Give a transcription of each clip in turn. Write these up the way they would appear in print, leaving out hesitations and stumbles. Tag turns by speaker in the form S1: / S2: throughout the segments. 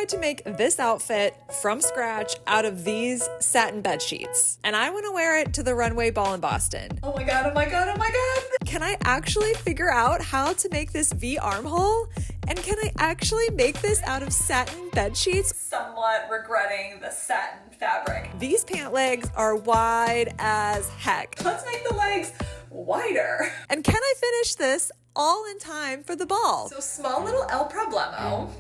S1: tried to make this outfit from scratch out of these satin bed sheets, and I want to wear it to the runway ball in Boston. Oh my god, oh my god, oh my god! Can I actually figure out how to make this V armhole? And can I actually make this out of satin bed sheets? Somewhat regretting the satin fabric. These pant legs are wide as heck. Let's make the legs wider. And can I finish this all in time for the ball? So small little el problemo.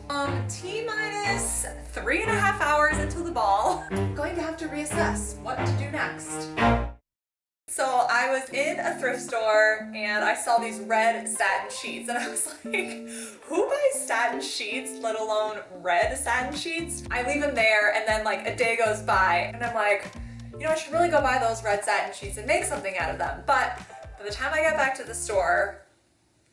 S1: T-minus 3.5 hours until the ball. I'm going to have to reassess what to do next. So I was in a thrift store and I saw these red satin sheets and I was like, who buys satin sheets, let alone red satin sheets? I leave them there and then like a day goes by and I'm like, you know, I should really go buy those red satin sheets and make something out of them. But by the time I got back to the store,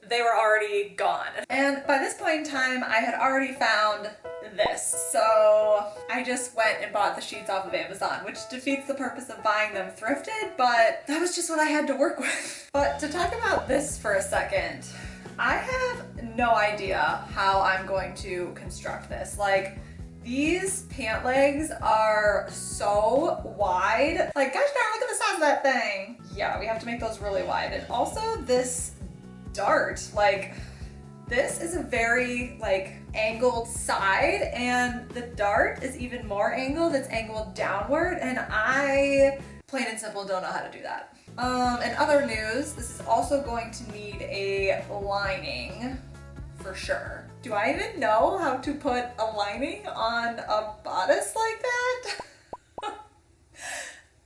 S1: they were already gone. And by this point in time, I had already found this. So I just went and bought the sheets off of Amazon, which defeats the purpose of buying them thrifted, but that was just what I had to work with. But to talk about this for a second, I have no idea how I'm going to construct this. Like, these pant legs are so wide. Like, gosh darn, look at the size of that thing. Yeah, we have to make those really wide. And also this dart, like, this is a very like angled side and the dart is even more angled. It's angled downward and I plain and simple don't know how to do that. In other news, this is also going to need a lining for sure. Do I even know how to put a lining on a bodice like that?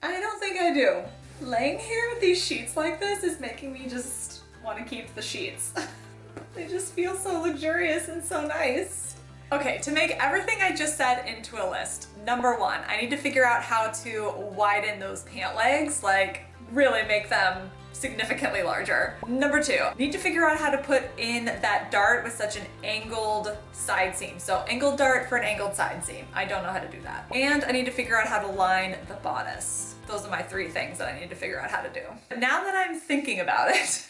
S1: I don't think I do. Laying here with these sheets like this is making me just want to keep the sheets. They just feel so luxurious and so nice. Okay, to make everything I just said into a list, number one, I need to figure out how to widen those pant legs, like really make them significantly larger. Number two, need to figure out how to put in that dart with such an angled side seam. So angled dart for an angled side seam. I don't know how to do that. And I need to figure out how to line the bodice. Those are my three things that I need to figure out how to do. Now that I'm thinking about it,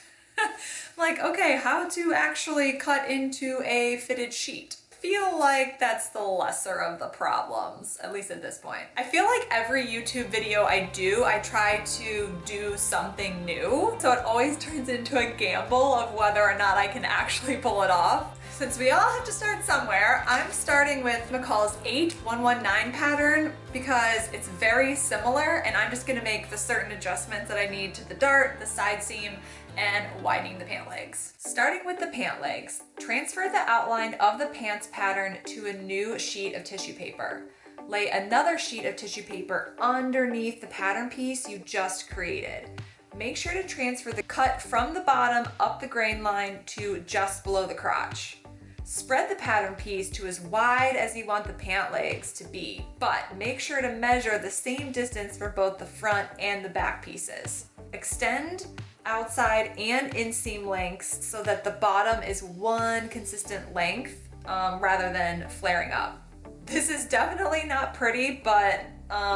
S1: like, okay, how to actually cut into a fitted sheet. Feel like that's the lesser of the problems, at least at this point. I feel like every YouTube video I do, I try to do something new. So it always turns into a gamble of whether or not I can actually pull it off. Since we all have to start somewhere, I'm starting with McCall's 8119 pattern because it's very similar and I'm just gonna make the certain adjustments that I need to the dart, the side seam, and widening the pant legs. Starting with the pant legs, transfer the outline of the pants pattern to a new sheet of tissue paper. Lay another sheet of tissue paper underneath the pattern piece you just created. Make sure to transfer the cut from the bottom up the grain line to just below the crotch. Spread the pattern piece to as wide as you want the pant legs to be, but make sure to measure the same distance for both the front and the back pieces. Extend outside and inseam lengths so that the bottom is one consistent length rather than flaring up. This is definitely not pretty, but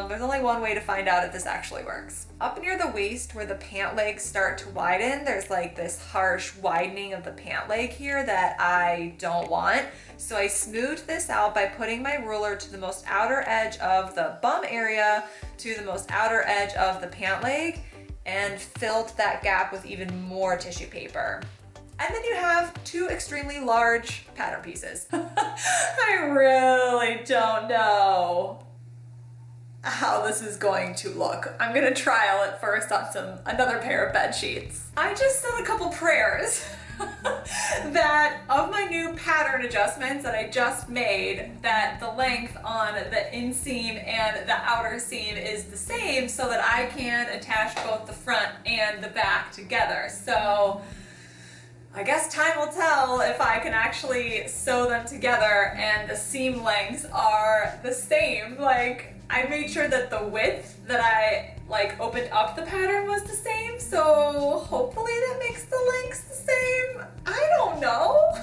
S1: there's only one way to find out if this actually works. Up near the waist where the pant legs start to widen, there's like this harsh widening of the pant leg here that I don't want. So I smoothed this out by putting my ruler to the most outer edge of the bum area to the most outer edge of the pant leg and filled that gap with even more tissue paper. And then you have two extremely large pattern pieces. I really don't know how this is going to look. I'm gonna trial it first on another pair of bed sheets. I just said a couple prayers that of my new pattern adjustments that I just made, that the length on the inseam and the outer seam is the same so that I can attach both the front and the back together. So I guess time will tell if I can actually sew them together and the seam lengths are the same. Like, I made sure that the width that I like opened up the pattern was the same, so hopefully that makes the lengths the same. I don't know.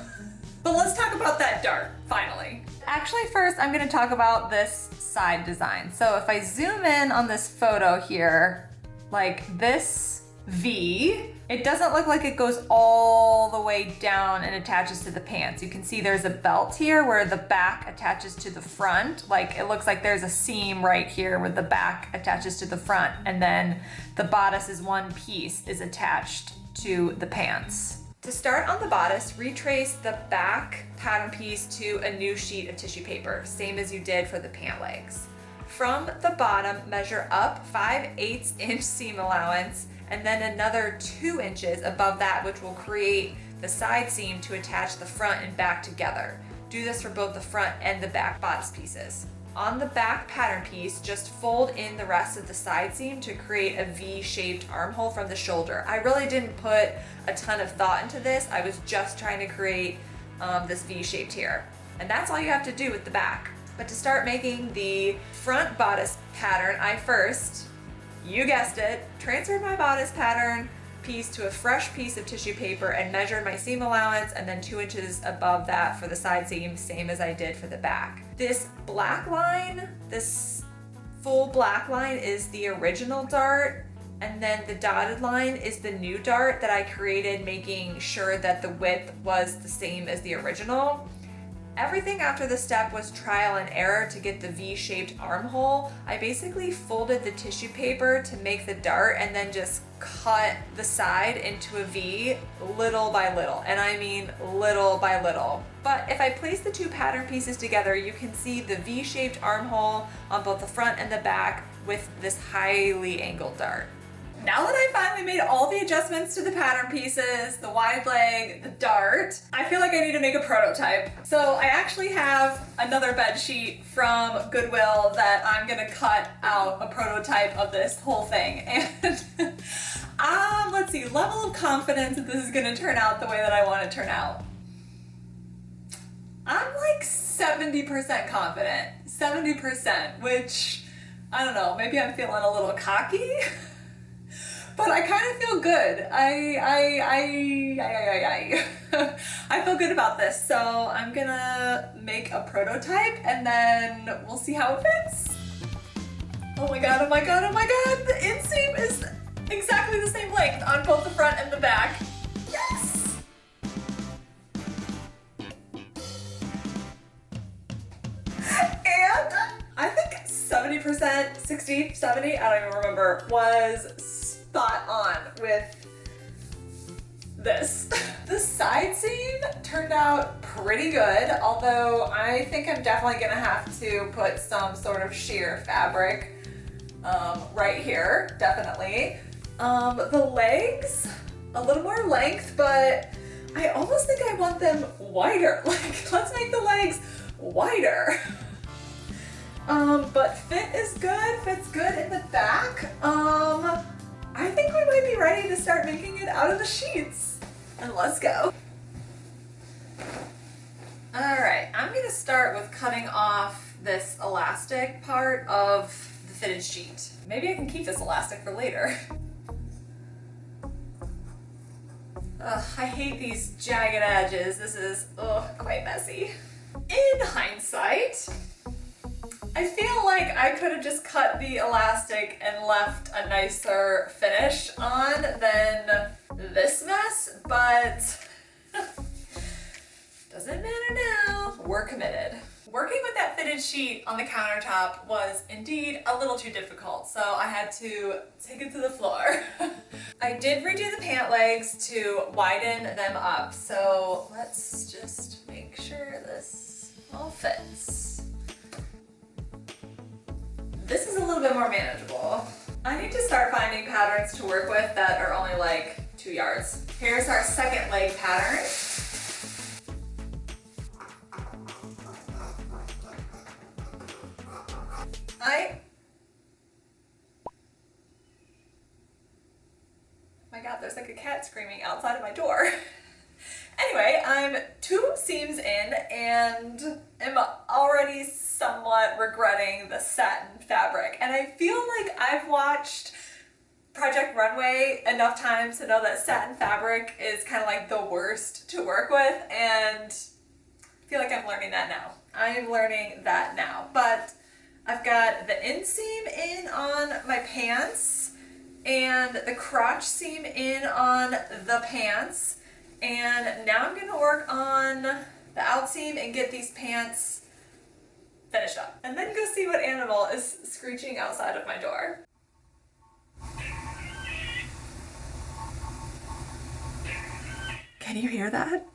S1: But let's talk about that dart, finally. Actually, first I'm gonna talk about this side design. So if I zoom in on this photo here, like this V. It doesn't look like it goes all the way down and attaches to the pants. You can see there's a belt here where the back attaches to the front. Like it looks like there's a seam right here where the back attaches to the front, and then the bodice is one piece is attached to the pants. To start on the bodice, retrace the back pattern piece to a new sheet of tissue paper, same as you did for the pant legs. From the bottom, measure up 5/8 inch seam allowance, and then another 2 inches above that, which will create the side seam to attach the front and back together. Do this for both the front and the back bodice pieces. On the back pattern piece, just fold in the rest of the side seam to create a V-shaped armhole from the shoulder. I really didn't put a ton of thought into this. I was just trying to create this V-shaped here. And that's all you have to do with the back. But to start making the front bodice pattern, I first, you guessed it, transferred my bodice pattern piece to a fresh piece of tissue paper and measured my seam allowance, and then 2 inches above that for the side seam, same as I did for the back. This black line, this full black line is the original dart, and then the dotted line is the new dart that I created, making sure that the width was the same as the original. Everything after the step was trial and error to get the V-shaped armhole. I basically folded the tissue paper to make the dart and then just cut the side into a V little by little, and I mean little by little. But if I place the two pattern pieces together, you can see the V-shaped armhole on both the front and the back with this highly angled dart. Now that I finally made all the adjustments to the pattern pieces, the wide leg, the dart, I feel like I need to make a prototype. So I actually have another bed sheet from Goodwill that I'm gonna cut out a prototype of this whole thing. And let's see, level of confidence that this is gonna turn out the way that I want it to turn out. I'm like 70% confident, 70%, which, I don't know, maybe I'm feeling a little cocky. But I kind of feel good. I feel good about this. So I'm gonna make a prototype and then we'll see how it fits. Oh my god, oh my god, oh my god. The inseam is exactly the same length on both the front and the back. Yes! And I think 70%, 60, 70, I don't even remember, was spot on with this. The side seam turned out pretty good, although I think I'm definitely gonna have to put some sort of sheer fabric right here, definitely. The legs, a little more length, but I almost think I want them wider. Like, let's make the legs wider. But fit is good, fits good in the back. I think we might be ready to start making it out of the sheets. And let's go. All right, I'm gonna start with cutting off this elastic part of the fitted sheet. Maybe I can keep this elastic for later. Ugh, I hate these jagged edges. This is, quite messy. In hindsight, I feel like I could have just cut the elastic and left a nicer finish on than this mess, but doesn't matter now. We're committed. Working with that fitted sheet on the countertop was indeed a little too difficult, so I had to take it to the floor. I did redo the pant legs to widen them up, so let's just make sure this all fits. This is a little bit more manageable. I need to start finding patterns to work with that are only like 2 yards. Here's our second leg pattern. My god, there's like a cat screaming outside of my door. Anyway, I'm 2 seams in and am already somewhat regretting the satin fabric. And I feel like I've watched Project Runway enough times to know that satin fabric is kind of like the worst to work with, and I feel like I'm learning that now. I'm learning that now. But I've got the inseam in on my pants, and the crotch seam in on the pants. And now I'm gonna work on the outseam and get these pants finished up. And then go see what animal is screeching outside of my door. Can you hear that?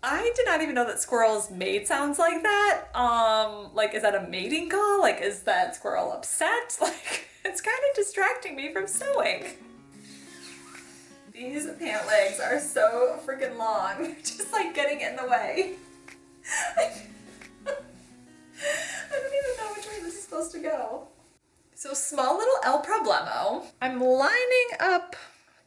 S1: I did not even know that squirrels made sounds like that. Like, is that a mating call? Like, is that squirrel upset? Like, it's kind of distracting me from sewing. These pant legs are so freaking long. Just like getting in the way. I don't even know which way this is supposed to go. So small little el problemo. I'm lining up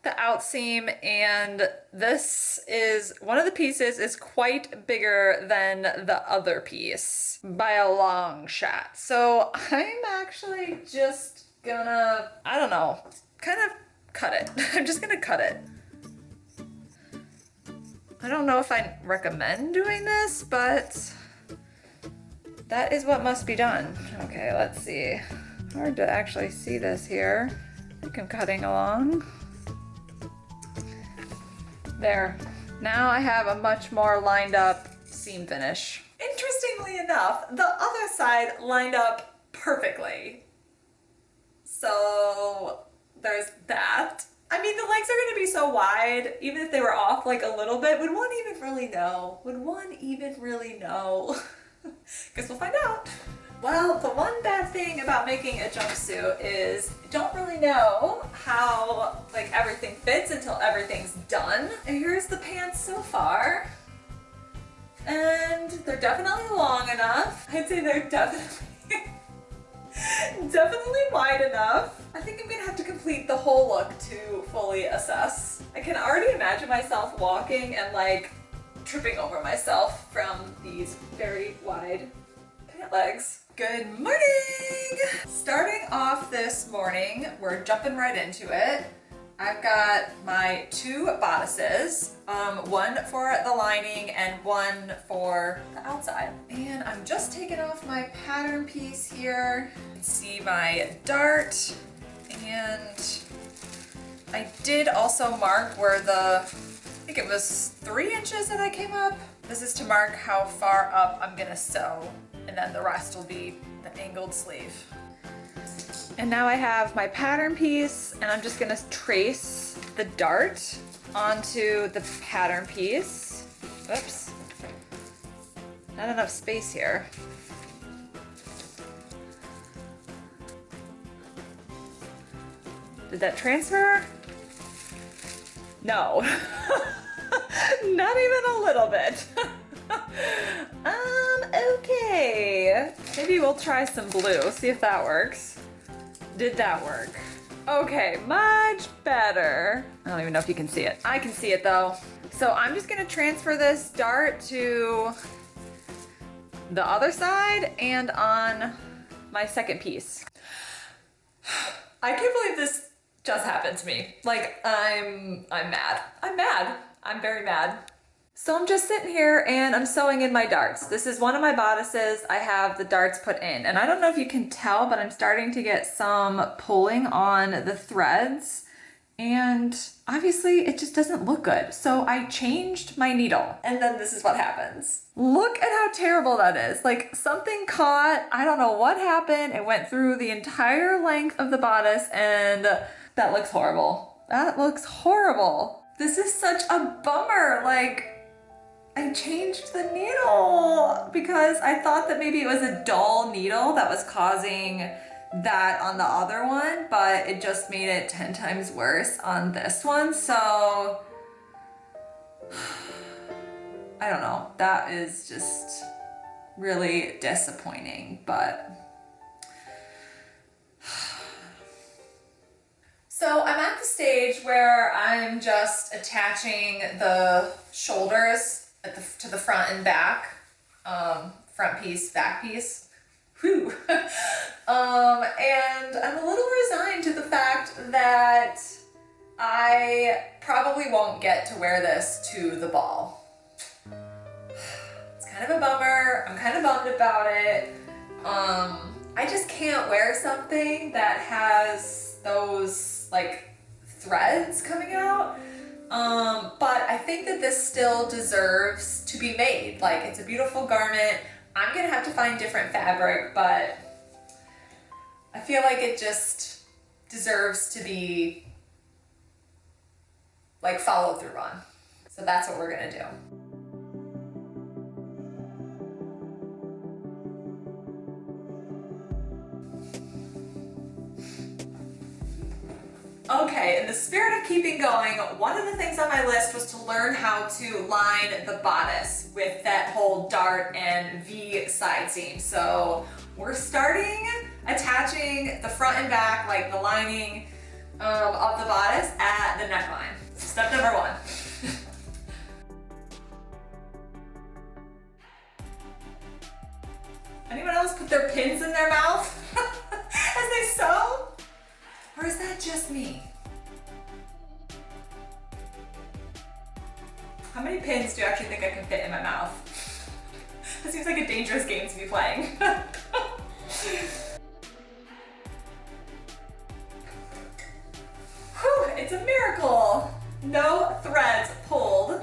S1: the outseam, and this is, one of the pieces is quite bigger than the other piece by a long shot. So I'm actually just gonna, I don't know, kind of cut it. I'm just gonna cut it. I don't know if I recommend doing this, but that is what must be done. Okay, let's see. Hard to actually see this here. I think I'm cutting along. There. Now I have a much more lined up seam finish. Interestingly enough, the other side lined up perfectly. So there's that. I mean, the legs are gonna be so wide, even if they were off like a little bit, would one even really know? Would one even really know? Guess we'll find out. Well, the one bad thing about making a jumpsuit is you don't really know how like everything fits until everything's done. And here's the pants so far. And they're definitely long enough. I'd say they're definitely wide enough. I think I'm gonna have to complete the whole look to fully assess. I can already imagine myself walking and like tripping over myself from these very wide pant legs. Good morning! Starting off this morning, we're jumping right into it. I've got my two bodices, one for the lining and one for the outside. And I'm just taking off my pattern piece here. You can see my dart, and I did also mark where I think it was 3 inches that I came up. This is to mark how far up I'm gonna sew, and then the rest will be the angled sleeve. And now I have my pattern piece, and I'm just gonna trace the dart onto the pattern piece. Oops, not enough space here. Did that transfer? No, not even a little bit. Okay. Maybe we'll try some blue, see if that works. Did that work? Okay, much better. I don't even know if you can see it. I can see it though. So I'm just gonna transfer this dart to the other side and on my second piece. I can't believe this just happened to me. Like, I'm mad. I'm mad. I'm very mad. So I'm just sitting here and I'm sewing in my darts. This is one of my bodices. I have the darts put in, and I don't know if you can tell, but I'm starting to get some pulling on the threads, and obviously it just doesn't look good. So I changed my needle, and then this is what happens. Look at how terrible that is. Like, something caught, I don't know what happened. It went through the entire length of the bodice, and that looks horrible. That looks horrible. This is such a bummer. Like, I changed the needle because I thought that maybe it was a dull needle that was causing that on the other one, but it just made it 10 times worse on this one. So I don't know. That is just really disappointing, but so I'm at the stage where I'm just attaching the shoulders to the front and back, front piece, back piece. Whew. And I'm a little resigned to the fact that I probably won't get to wear this to the ball. It's kind of a bummer. I'm kind of bummed about it. I just can't wear something that has those like threads coming out. But I think that this still deserves to be made. Like, it's a beautiful garment. I'm gonna have to find different fabric, but I feel like it just deserves to be like followed through on. So that's what we're gonna do. Okay, in the spirit of keeping going, one of the things on my list was to learn how to line the bodice with that whole dart and V side seam. So we're starting attaching the front and back, like the lining of the bodice at the neckline. Step number one. Anyone else put their pins in their mouth as they sew? Or is that just me? How many pins do you actually think I can fit in my mouth? That seems like a dangerous game to be playing. Whew, it's a miracle. No threads pulled.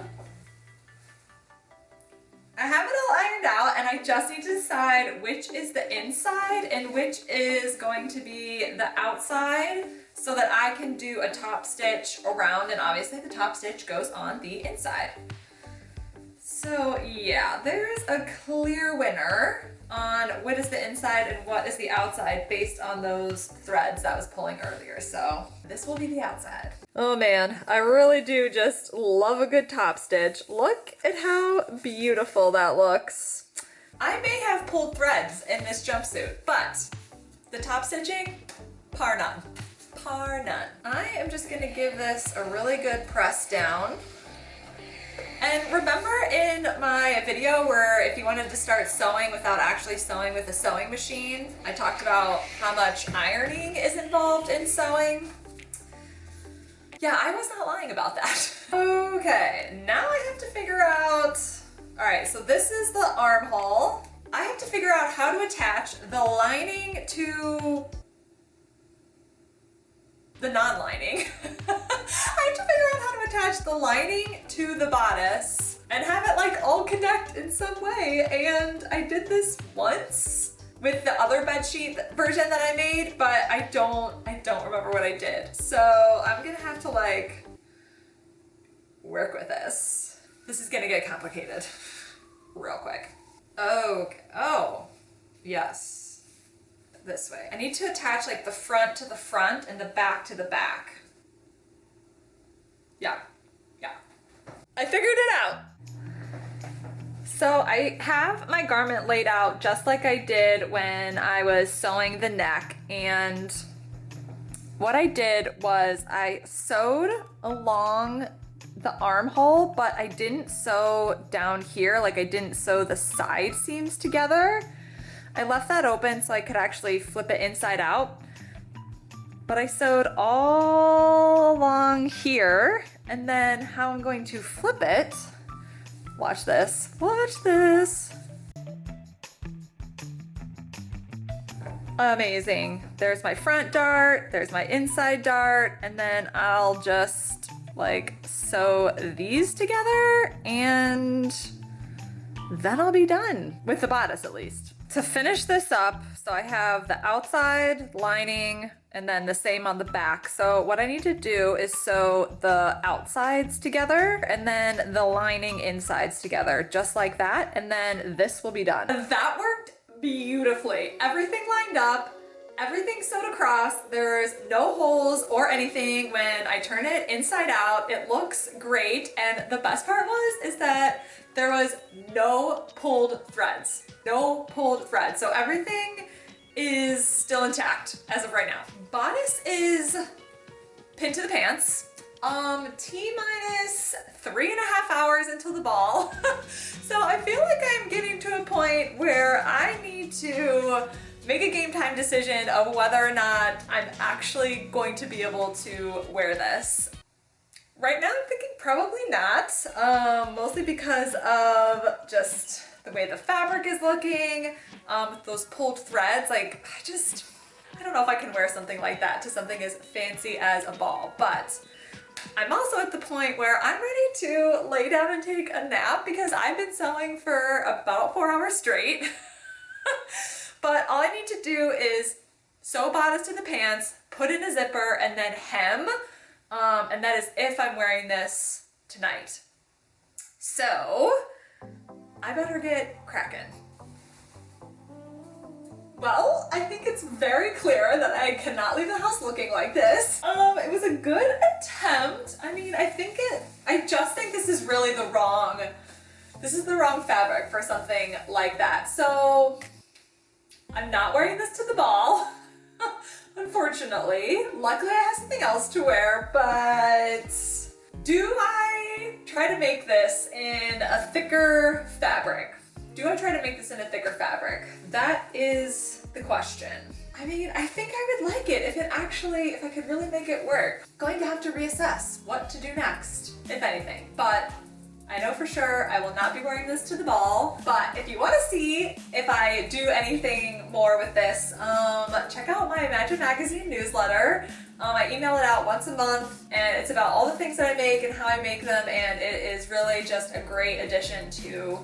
S1: I have it all ironed out and I just need to decide which is the inside and which is going to be the outside so that I can do a top stitch around, and obviously the top stitch goes on the inside. So yeah, there's a clear winner on what is the inside and what is the outside based on those threads that I was pulling earlier. So this will be the outside. Oh man, I really do just love a good top stitch. Look at how beautiful that looks. I may have pulled threads in this jumpsuit, but the top stitching, par none. Par none. I am just gonna give this a really good press down. And remember in my video where if you wanted to start sewing without actually sewing with a sewing machine, I talked about how much ironing is involved in sewing? Yeah, I was not lying about that. Okay, now I have to figure out, all right, so this is the armhole. I have to figure out how to attach the lining to the non-lining. I have to figure out how to attach the lining to the bodice and have it like all connect in some way. And I did this once with the other bedsheet version that I made, but I don't remember what I did. So I'm gonna have to like work with this. This is gonna get complicated real quick. Okay, oh, yes. This way. I need to attach like the front to the front and the back to the back. Yeah. I figured it out. So I have my garment laid out just like I did when I was sewing the neck, and what I did was I sewed along the armhole, but I didn't sew down here, like I didn't sew the side seams together. I left that open so I could actually flip it inside out. But I sewed all along here, and then how I'm going to flip it, watch this, Amazing. There's my front dart, there's my inside dart, and then I'll just like sew these together and then I'll be done with the bodice at least. To finish this up, so I have the outside lining and then the same on the back. So what I need to do is sew the outsides together and then the lining insides together, just like that. And then this will be done. That worked beautifully. Everything lined up, everything sewed across. There's no holes or anything. When I turn it inside out, it looks great. And the best part is that there was no pulled threads. No pulled threads. So everything is still intact as of right now. Bodice is pinned to the pants. T-minus 3.5 hours until the ball. So I feel like I'm getting to a point where I need to make a game time decision of whether or not I'm actually going to be able to wear this. Right now I'm thinking probably not, mostly because of just the way the fabric is looking, those pulled threads. Like, I don't know if I can wear something like that to something as fancy as a ball, but I'm also at the point where I'm ready to lay down and take a nap because I've been sewing for about 4 hours straight. But all I need to do is sew bodice to the pants, put in a zipper, and then hem. And that is if I'm wearing this tonight. So I better get cracking. Well, I think it's very clear that I cannot leave the house looking like this. It was a good attempt. I mean, I just think this is really the wrong fabric for something like that. So I'm not wearing this to the ball, unfortunately. Luckily, I have something else to wear, but do I try to make this in a thicker fabric? That is the question. I mean, I think I would like it if I could really make it work. Going to have to reassess what to do next, if anything. But I know for sure I will not be wearing this to the ball. But if you want to see if I do anything more with this, check out my Imagine Magazine newsletter. I email it out once a month, and it's about all the things that I make and how I make them, and it is really just a great addition to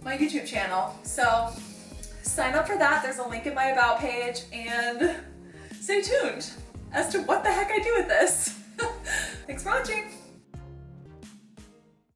S1: my YouTube channel. So sign up for that. There's a link in my About page, and stay tuned as to what the heck I do with this. Thanks for watching.